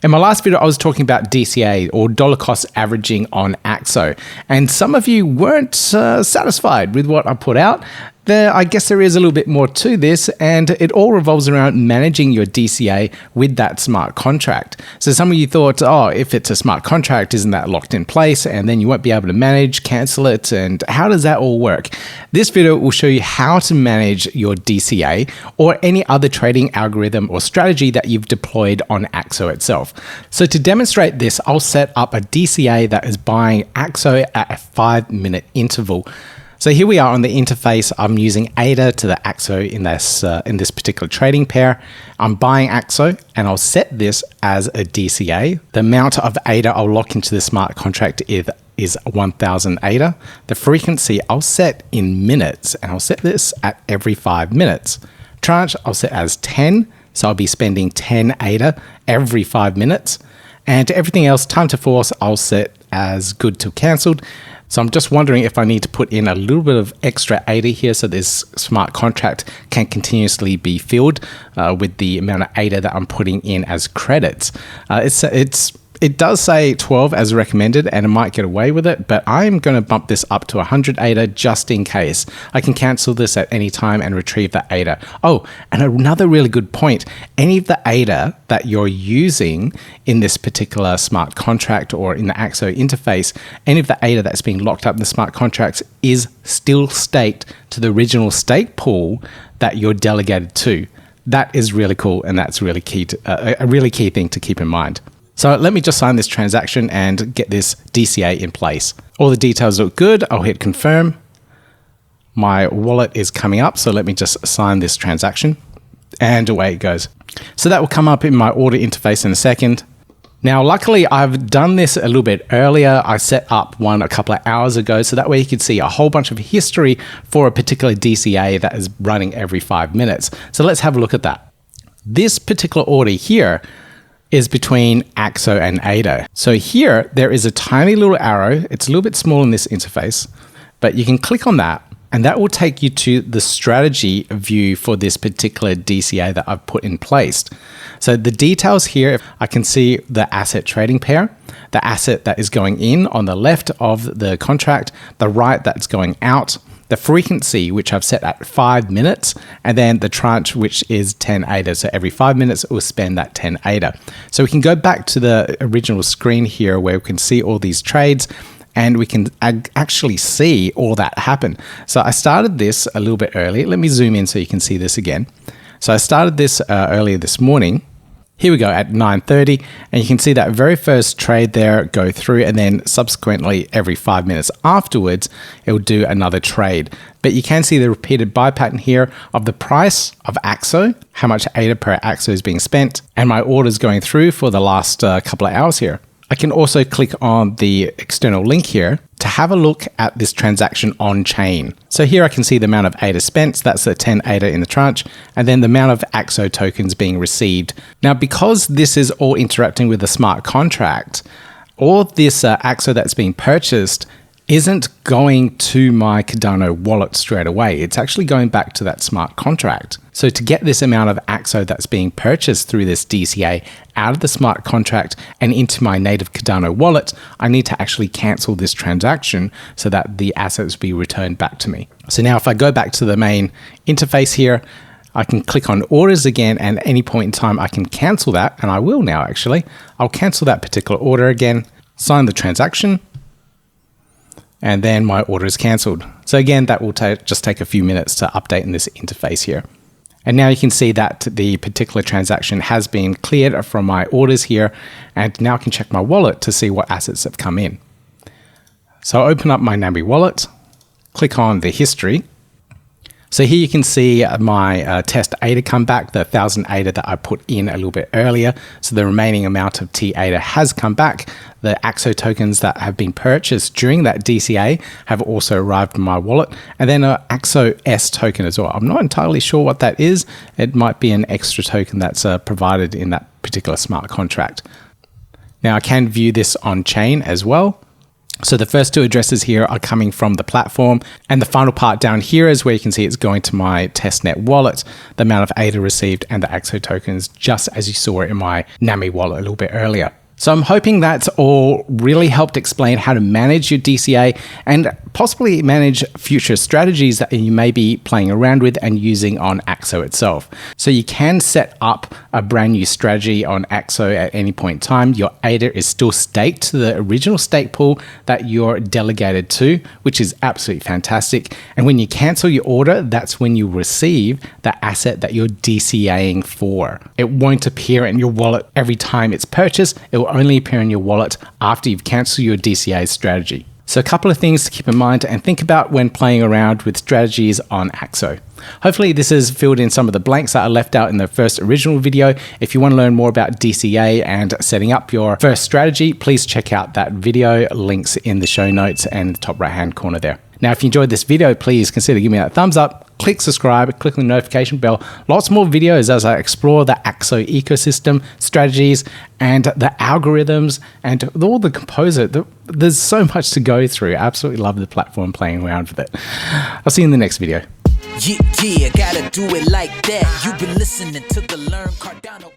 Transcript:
In my last video, I was talking about DCA, or dollar cost averaging on AXO, and some of you weren't satisfied with what I put out. I guess there is a little bit more to this, and it all revolves around managing your DCA with that smart contract. So some of you thought, oh, if it's a smart contract, isn't that locked in place? And then you won't be able to manage, cancel it, and how does that all work? This video will show you how to manage your DCA or any other trading algorithm or strategy that you've deployed on AXO itself. So to demonstrate this, I'll set up a DCA that is buying AXO at a 5-minute interval. So here we are on the interface. I'm using ADA to the AXO in this particular trading pair. I'm buying AXO and I'll set this as a DCA. The amount of ADA I'll lock into the smart contract is 1000 ADA. The frequency I'll set in minutes, and I'll set this at every 5 minutes. Tranche I'll set as 10, so I'll be spending 10 ADA every 5 minutes. And everything else, time to force, I'll set as good to cancelled. So I'm just wondering if I need to put in a little bit of extra ADA here so this smart contract can continuously be filled with the amount of ADA that I'm putting in as credits. It does say 12 as recommended, and it might get away with it, but I'm going to bump this up to 100 ADA just in case. I can cancel this at any time and retrieve that ADA. Oh, and another really good point, any of the ADA that you're using in this particular smart contract or in the AXO interface, any of the ADA that's being locked up in the smart contracts is still staked to the original stake pool that you're delegated to. That is really cool, and that's really key a really key thing to keep in mind. So let me just sign this transaction and get this DCA in place. All the details look good. I'll hit confirm. My wallet is coming up, so let me just sign this transaction, and away it goes. So that will come up in my order interface in a second. Now, luckily, I've done this a little bit earlier. I set up one a couple of hours ago, so that way you can see a whole bunch of history for a particular DCA that is running every 5 minutes. So let's have a look at that. This particular order here is between AXO and ADA. So here, there is a tiny little arrow. It's a little bit small in this interface, but you can click on that, and that will take you to the strategy view for this particular DCA that I've put in place. So the details here, I can see the asset trading pair, the asset that is going in on the left of the contract, the right that's going out, the frequency, which I've set at 5 minutes, and then the tranche, which is 10 ADA. So every 5 minutes, it will spend that 10 ADA. So we can go back to the original screen here where we can see all these trades, and we can actually see all that happen. So I started this a little bit early. Let me zoom in so you can see this again. So I started this earlier this morning. Here we go at 9:30, and you can see that very first trade there go through, and then subsequently every 5 minutes afterwards, it will do another trade. But you can see the repeated buy pattern here of the price of AXO, how much ADA per AXO is being spent, and my orders going through for the last couple of hours here. I can also click on the external link here to have a look at this transaction on chain. So here I can see the amount of ADA spent, that's the 10 ADA in the tranche, and then the amount of AXO tokens being received. Now, because this is all interacting with the smart contract, all of this AXO that's being purchased isn't going to my Cardano wallet straight away. It's actually going back to that smart contract. So to get this amount of AXO that's being purchased through this DCA out of the smart contract and into my native Cardano wallet, I need to actually cancel this transaction so that the assets be returned back to me. So now if I go back to the main interface here, I can click on orders again, and at any point in time I can cancel that, and I will now actually. I'll cancel that particular order again, sign the transaction, and then my order is cancelled. So again, that will just take a few minutes to update in this interface here. And now you can see that the particular transaction has been cleared from my orders here, and now I can check my wallet to see what assets have come in. So I'll open up my Nambi wallet, click on the history. So here you can see my test ADA come back, the 1000 ADA that I put in a little bit earlier. So the remaining amount of T ADA has come back. The AXO tokens that have been purchased during that DCA have also arrived in my wallet. And then an AXO S token as well. I'm not entirely sure what that is. It might be an extra token that's provided in that particular smart contract. Now I can view this on chain as well. So the first two addresses here are coming from the platform, and the final part down here is where you can see it's going to my testnet wallet, the amount of ADA received, and the AXO tokens, just as you saw in my NAMI wallet a little bit earlier. So I'm hoping that's all really helped explain how to manage your DCA and possibly manage future strategies that you may be playing around with and using on AXO itself. So you can set up a brand new strategy on AXO at any point in time. Your ADA is still staked to the original stake pool that you're delegated to, which is absolutely fantastic. And when you cancel your order, that's when you receive the asset that you're DCAing for. It won't appear in your wallet every time it's purchased. It will only appear in your wallet after you've canceled your DCA strategy. So a couple of things to keep in mind and think about when playing around with strategies on AXO. Hopefully this has filled in some of the blanks that I left out in the first original video. If you want to learn more about DCA and setting up your first strategy, please check out that video. Links in the show notes and the top right hand corner there. Now, if you enjoyed this video, please consider giving me that thumbs up, click subscribe, click the notification bell. Lots more videos as I explore the AXO ecosystem, strategies, and the algorithms, and all the composer. There's so much to go through. I absolutely love the platform, playing around with it. I'll see you in the next video. Yeah, gotta do it like that. You've been listening to the Learn Cardano.